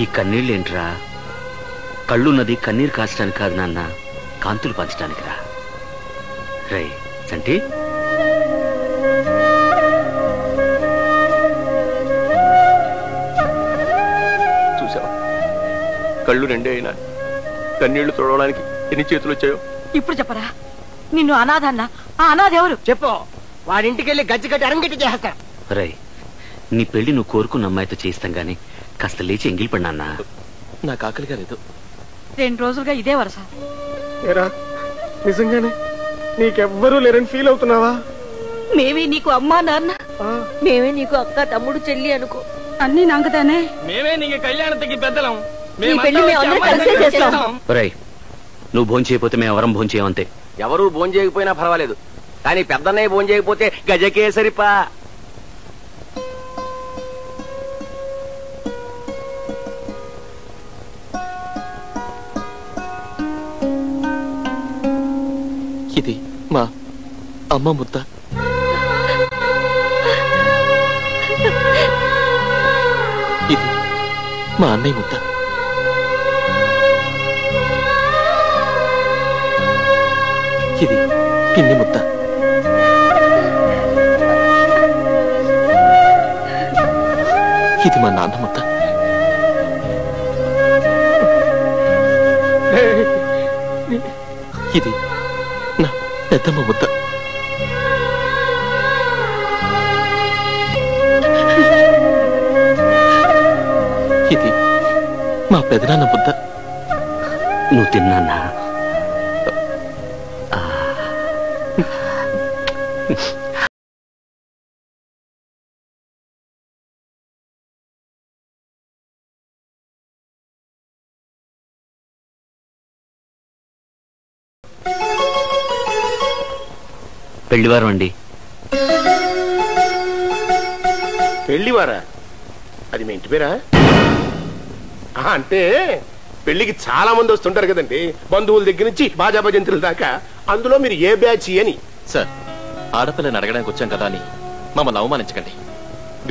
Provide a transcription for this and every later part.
ఈ కన్నీళ్ళేంట్రా? కళ్ళున్నది కన్నీరు కాచడానికి కాదు నాన్న, కాంతులు పంచడానికి రా. రై చంటి, చూసావా కళ్ళు రెండే అయినా కన్నీళ్లు తోడవడానికి ఎన్ని చేతులు వచ్చాయో. ఇప్పుడు చెప్పరా, నిన్ను అనాథన్నా? ఆ అనాథ ఎవరు చెప్పు. వాడింటికి వెళ్ళి గజ్జి కట్టి అరంగట్టి చేస్తా. రై నీ పెళ్లి నువ్వు కోరుకున్న అమ్మాయితో చేయిస్తాం గాని కాస్త లేచి ఎంగిలిపడి నాన్న. నాకు ఆకలిగా లేదు. 2 రోజులుగా ఇదే వరస. ఏరా నిజంగానే నీకెవ్వరూ లేరని ఫీల్ అవుతున్నావా? మేమే నీకు అమ్మా నాన్న, మేమే నీకు అక్క తమ్ముడు చెల్లి అనుకో. అన్ని నాంగతానే. మేమే నీకు కళ్యాణానికి పెద్దలం. రై నువ్వు భోజనం చేయకపోతే మేము ఎవరం భోజనం చేయమంతే. ఎవరు భోజనం చేయకపోయినా పర్వాలేదు, కానీ పెద్దన్నయ్య భోజనం చేయకపోతే గజకేసరిపా. ఇది మా అమ్మ ముద్ద. ఇది మా అన్నయ్య ముద్ద. ఇది పిన్ని ముద్ద. ఇది మా నాన్న ముద్ద. ఇది నా పెద్దమ్మ ముద్ద. ఇది మా పెదనాన్న ముద్ద. నువ్వు తిన్నానా? పెళ్లివారం అండి. పెళ్లివారా? అది మీ ఇంటి పేరా? అంటే పెళ్లికి చాలా మంది వస్తుంటారు కదండి, బంధువుల దగ్గర నుంచి బాజా భజంతుల దాకా. అందులో మీరు ఏ బ్యాచ్ అని? సార్, ఆడపిల్లని అడగడానికి వచ్చాం కదా అని మమ్మల్ని అవమానించకండి.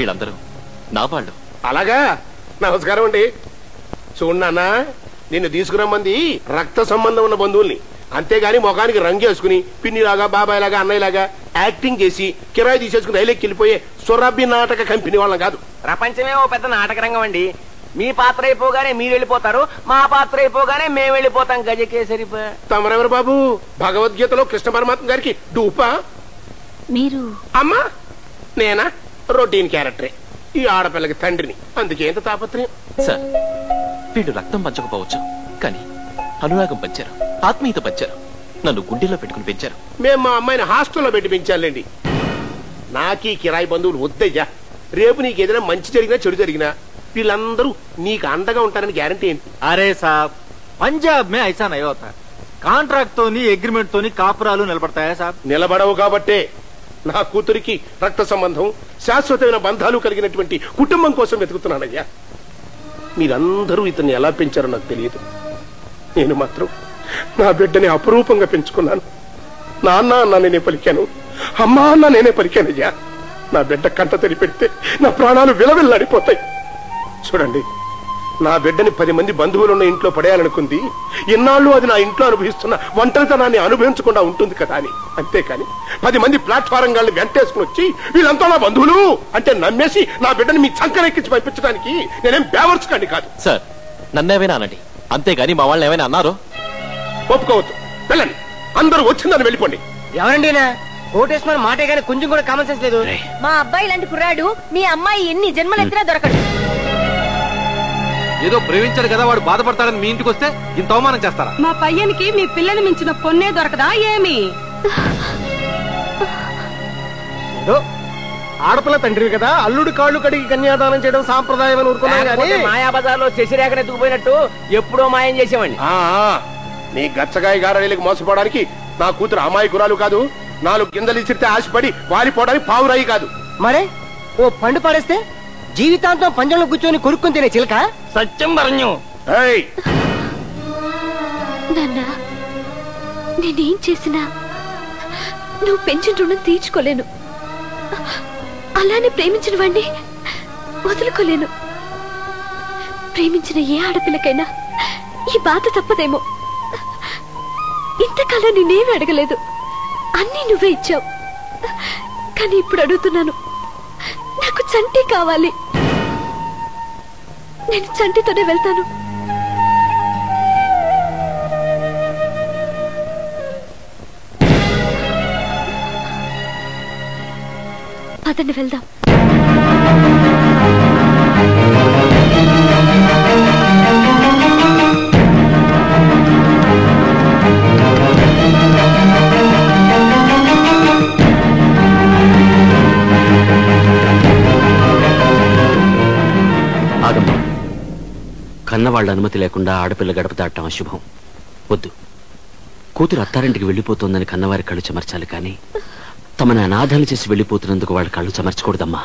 వీళ్ళందరూ నా వాళ్ళు. అలాగా? నమస్కారం అండి. చూడన్నా, నిన్ను తీసుకురమ్మంది రక్త సంబంధం ఉన్న బంధువుల్ని, అంతేగాని ముఖానికి రంగేసుకుని పిన్నిలాగా బాబాయ్లాగా అన్నయ్యలాగా యాక్టింగ్ చేసి కిరాయి తీసేసుకుని రైలెక్కి వెళ్ళిపోయే సురభి నాటక కంపెనీ వాళ్ళం కాదు. ప్రపంచమే ఓ పెద్ద నాటక రంగం అండి. మీ పాత్ర అయిపోగానే మీరు వెళ్ళిపోతారు, మా పాత్ర అయిపోగానే మేము వెళ్ళిపోతాం. గజకేసరిపా. తమరెవరు బాబు? భగవద్గీతలో కృష్ణ పరమాత్మ గారికి డూపా? మీరు? అమ్మా నేనా? రొటీన్ క్యారెక్టరే. ఈ ఆడపిల్లకి తండ్రిని, అందుకే ఎంత తాపత్రయం. సార్, వీళ్ళు రక్తం పంచకపోవచ్చు, కానీ అనురాగం పంచారు, ఆత్మీయత పంచారు, నన్ను గుండెల్లో పెట్టుకుని పెంచారు. మేము మా అమ్మాయిని హాస్టల్లో పెట్టి పెంచాలండి. నాకీ కిరాయి బంధువులు వద్దయ్యా. రేపు నీకు ఏదైనా మంచి జరిగినా చెడు జరిగినా వీళ్ళందరూ నీకు అండగా ఉంటారని గ్యారంటీ ఏంటి? అరే సాబ్, పంజాబ్ మే ఐసా నహీ హోతా. కాంట్రాక్ట్ తోని అగ్రిమెంట్ తోని కాపురాలు నిలబడతాయా సాబ్? నిలబడవు కాబట్టే నా కూతురికి రక్త సంబంధం, శాశ్వతమైన బంధాలు కలిగినటువంటి కుటుంబం కోసం వెతుకుతున్నానయ్యా. మీరందరూ ఇతన్ని ఎలా పెంచారో నాకు తెలియదు. నేను మాత్రం నా బిడ్డని అపురూపంగా పెంచుకున్నాను. నాన్న అన్న నేనే పలికాను, అమ్మా అన్న నేనే పలికానయ్యా. నా బిడ్డ కంట తెరి పెడితే నా ప్రాణాలు విలవిల్లాడిపోతాయి. చూడండి, నా బిడ్డని 10 మంది బంధువులున్న ఇంట్లో పడేయాలనుకుంది. ఇన్నాళ్ళు అది నా ఇంట్లో అనుభవిస్తున్న ఒంటరితనాన్ని అనుభవించకుండా ఉంటుంది కదా అని. అంతేకాని 10 మంది ప్లాట్ఫారం గాళ్ళని వెంటేసుకుని వచ్చి వీళ్ళంతా నా బంధువులు అంటే నమ్మేసి నా బిడ్డని మీ చంకరెక్కించి పంపించడానికి నేనేం బేవర్చుకండి కాదు. సార్, నన్నేమైనా అనండి, అంతేగాని మా వాళ్ళని ఏమైనా అన్నారు? ఒప్పుకోవద్దు. వెళ్ళండి, అందరూ వచ్చిందని వెళ్ళిపోండి. ఎవరండి ఓటేసుకున్న మాటే గానీ కొంచెం కూడా కామన్ సెన్స్ లేదు. మా అబ్బాయి లాంటి కుర్రాడు మీ అమ్మాయి ఎన్ని జన్మలెత్తినా దొరకడు. ఏదో ప్రేమించాడు కదా వాడు బాధపడతాడని మీ ఇంటికి వస్తే ఇంత అవమానం చేస్తారా? మా పయ్యనికి మీ పిల్లని మించిన పొన్నే దొరకదా ఏమి? ఏదో ఆడపిల్ల తండ్రి కదా, అల్లుడు కాళ్ళు కడిగి కన్యాదానం చేయడం సాంప్రదాయం అని ఊరుకున్నాం కానీ మాయాబజార్లో శశిరేఖను ఎత్తుకుపోయినట్టు ఎప్పుడో మాయం చేసామండి. నీ గచ్చగాయ గారడీలకు మోసపోవడానికి నా కూతురు అమాయకురాలు కాదు. 4 గింజలు ఇచ్చితే ఆశపడి వాలిపోవడానికి పావురాయి కాదు. మరే ఓ పండు పడేస్తే జీవితాంతం పంజంలో కూర్చొని కొరుక్కుని తినే చిలక. సత్యం వరణ్యం. నాన్నా, నేనేం చేసినా నువ్వు పెంచిన రుణం తీర్చుకోలేను. అలానే ప్రేమించిన వాణ్ణి వదులుకోలేను. ప్రేమించిన ఏ ఆడపిల్లకైనా ఈ బాధ తప్పదేమో. ఇంతకాలం నేనేమి అడగలేదు, అన్నీ నువ్వే ఇచ్చావు. కానీ ఇప్పుడు అడుగుతున్నాను, నాకు చంటి కావాలి. నేను చంటితోనే వెళ్తాను. పదండి వెళ్దాం. ఆగమ్మా, కన్నవాళ్ళ అనుమతి లేకుండా ఆడపిల్ల గడప దాటం అశుభం. వద్దు. కూతురు అత్తారింటికి వెళ్ళిపోతోందని కన్నవారి కళ్ళు చెమర్చాలి, కానీ తమని అనాథాలు చేసి వెళ్ళిపోతున్నందుకు వాళ్ళ కళ్ళు చెమర్చకూడదమ్మా.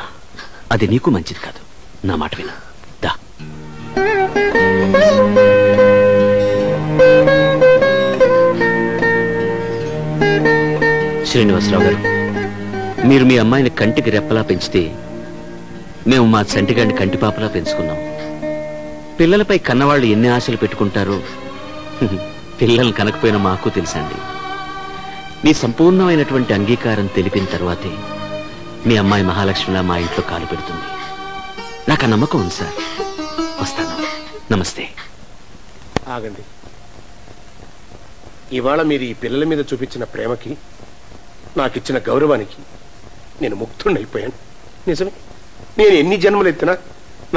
అది నీకు మంచిది కాదు. నా మాట విను. దా. శ్రీనివాసరావు గారు, మీరు మీ అమ్మాయిని కంటికి రెప్పలా పెంచితే మేము మా చంటిగాడిని కంటిపాపలా పెంచుకున్నాం. పిల్లలపై కన్నవాళ్ళు ఎన్ని ఆశలు పెట్టుకుంటారో పిల్లల్ని కనకపోయినా మాకు తెలుసండి. మీ సంపూర్ణమైనటువంటి అంగీకారం తెలిపిన తర్వాతే మీ అమ్మాయి మహాలక్ష్మిలా మా ఇంట్లో కాలు పెడుతుంది. నాకు ఆ నమ్మకం ఉంది సార్. వస్తాను. నమస్తే. ఆగండి. ఇవాళ మీరు ఈ పిల్లల మీద చూపించిన ప్రేమకి, నాకిచ్చిన గౌరవానికి నేను ముక్తుడైపోయాను. నిజమే, నేను ఎన్ని జన్మలు ఎత్తినా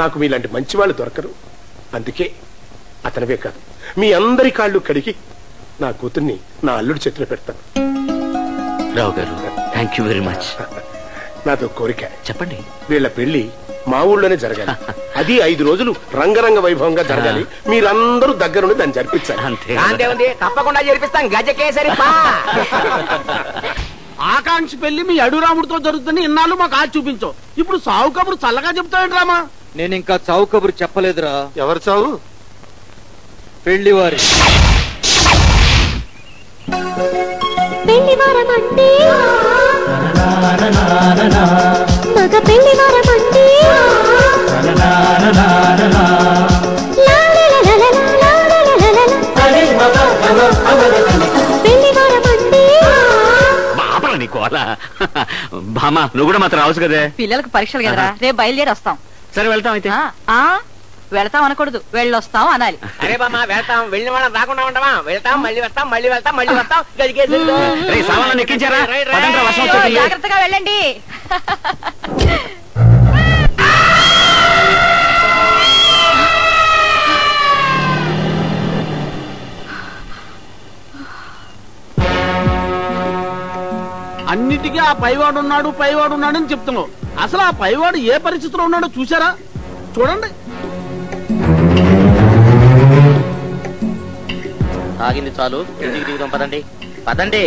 నాకు మీలాంటి మంచి వాళ్ళు దొరకరు. అందుకే అతనివే కాదు, మీ అందరి కాళ్ళు కడిగి నా కూతుర్ని నా అల్లుడి చేతిలో పెడతాను. రావు గారు, థ్యాంక్ యూ వెరీ మచ్. నాతో కోరిక. చెప్పండి. వీళ్ళ పెళ్లి మా ఊళ్ళోనే జరగాలి. అది 5 రోజులు రంగరంగ వైభవంగా జరగాలి. మీరందరూ దగ్గరుండి దాన్ని జరిపించాలి. అంతే. తప్పకుండా జరిపిస్తాం. గజకేసరి ఆకాంక్ష పెళ్లి మీ అడురాముడితో జరుగుతుంది. ఇన్నాళ్ళు మాకు ఆచి చూపించావు. ఇప్పుడు సావు కబురు చల్లగా చెప్తాడు రామా. నేను ఇంకా చావు కబురు చెప్పలేదురా. ఎవరు చావు? పెళ్లివారి. మగ పెళ్లివారమంటే నీకు అలా బామా, నువ్వు కూడా మాత్రం రావచ్చు కదే. పిల్లలకు పరీక్షలు కదరా, రేపు బయలుదేరి వస్తాం. సరే వెళ్తాం. అయితే వెళ్తాం అనకూడదు, వెళ్ళొస్తాం అనాలి. అరే బామ్మ, వెళ్తాం. వెళ్ళిన వాళ్ళని రాకుండా ఉంటామా? వెళ్తాం, మళ్ళీ వస్తాం, మళ్ళీ వెళ్తాం, మళ్ళీ వస్తాం. సామాన్లు ఎక్కించారా? జాగ్రత్తగా వెళ్ళండి. అన్నిటికీ ఆ పైవాడు ఉన్నాడు అని చెప్తున్నావు. అసలు ఆ పైవాడు ఏ పరిస్థితిలో ఉన్నాడో చూసారా? చూడండి. ఆగింది చాలు, ఇంటికి దిగుదాం. పదండి పదండి.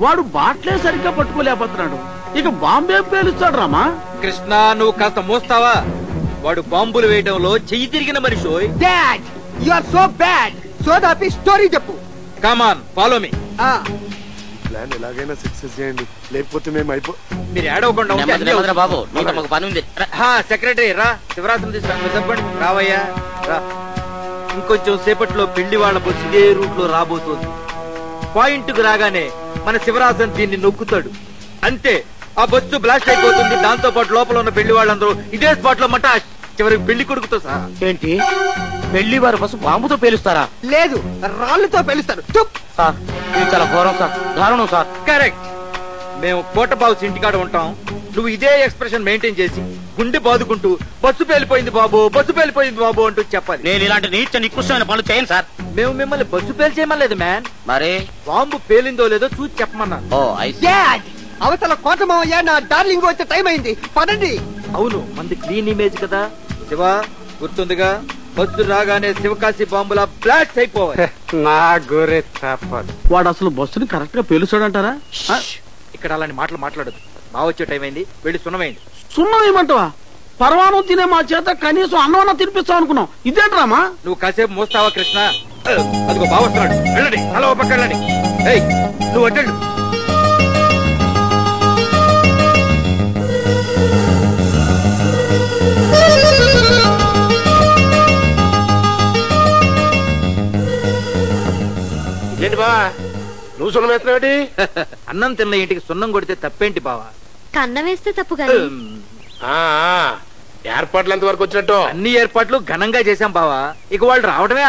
వాడు బాట్లే సరిగ్గా పట్టుకోలేకపోతున్నాడు, ఇక బాంబే పేలుస్తాడు రామా. కృష్ణ, నువ్వు కాస్త మోస్తావా? వాడు బాంబులు వేయడంలో చెయ్యి తిరిగిన మనిషి. Dad, you are so bad. సోదాపి స్టోరీ చెప్పు. Come on, follow me. Plan ఎలాగైనా సక్సెస్ చేయండి, లేకపోతే మేము మీరు ఏడవకుండా బాబు, నీకు మాకు పని ఉంది. సెక్రటరీ రా, శివరాత్రి తీసుకురా. చెప్పండి. రావయ్యా రా. ఇంకొంచెం సేపట్లో పెళ్లి వాళ్ళ బస్సు ఇదే రూట్ లో రాబోతోంది. పాయింట్ కు రాగానే మన శివరాజన్ దీన్ని నొక్కుతాడు. అంతే, ఆ బస్సు బ్లాస్ట్ అయిపోతుంది. దాంతో పాటు లోపల ఉన్న పెళ్లి వాళ్ళందరూ ఇదే స్పాట్ లో మట చివరికి పెళ్లి కొడుకుతో సహా. ఏంటి, పెళ్లి వారు బస్సు బాంబుతో పేలుస్తారా? లేదు, రాళ్లతో పేలుస్తారు. సార్, ఇది చాలా ఘోరం సార్, దారుణం సార్. కరెక్ట్. మేము కోటబాబు ఇంటికాడ ఉంటాం. నువ్వు ఇదే ఎక్స్ప్రెషన్ మెయింటైన్ చేసి గుండె బాదుకుంటూ బస్సు పేలిపోయింది బాబు, బస్సు పేలిపోయింది బాబు అంటూ చెప్పాలి. నేను ఇలాంటి నీచ నికృష్టమైన పనులు చేయను సార్. మేము మిమ్మల్ని బస్సు పేలి చేయమలేదు మ్యాన్. మరి బాంబు పేలిందో లేదో చూసి చెప్పమన్నాను. అవతల కోటమయ్యా, నా డార్లింగ్ వచ్చే టైం అయింది, పదండి. అవును, మంది క్లీన్ ఇమేజ్ కదా. శివ, గుర్తుందిగా, బస్సు రాగానే శివకాశి బాంబులా బ్లాస్ట్ అయిపోవాలి. నా గురే తప్పదు. వాడు అసలు బస్సుని కరెక్ట్ గా పేలుస్తాడంటారా? ఇక్కడ అలాంటి మాటలు మాట్లాడదు. బాగా వచ్చే టైం అయింది, వెళ్ళి సున్నమైంది. సున్నం ఏమంటావా? పరమాణం తినే మా చేత కనీసం అన్నమన్నా తినిపిస్తావు అనుకున్నాం. ఇదేంట్రామా? నువ్వు కాసేపు మోస్తావా కృష్ణ? అదిగో బాగా వస్తున్నాడు. వెళ్ళండి, అలా పక్క వెళ్ళండి. నువ్వు అడ్డు. బావా నువ్వు సున్నం వేస్తున్నావేటి? అన్నం తిన్న ఇంటికి సున్నం కొడితే తప్పేంటి బావా? కన్న వేస్తే తప్పు కానీ ఏర్పాట్లు ఎంతవరకు వచ్చినట్టు? అన్ని ఏర్పాట్లు ఘనంగా చేశాం బావా. ఇక వాళ్ళు రావడమే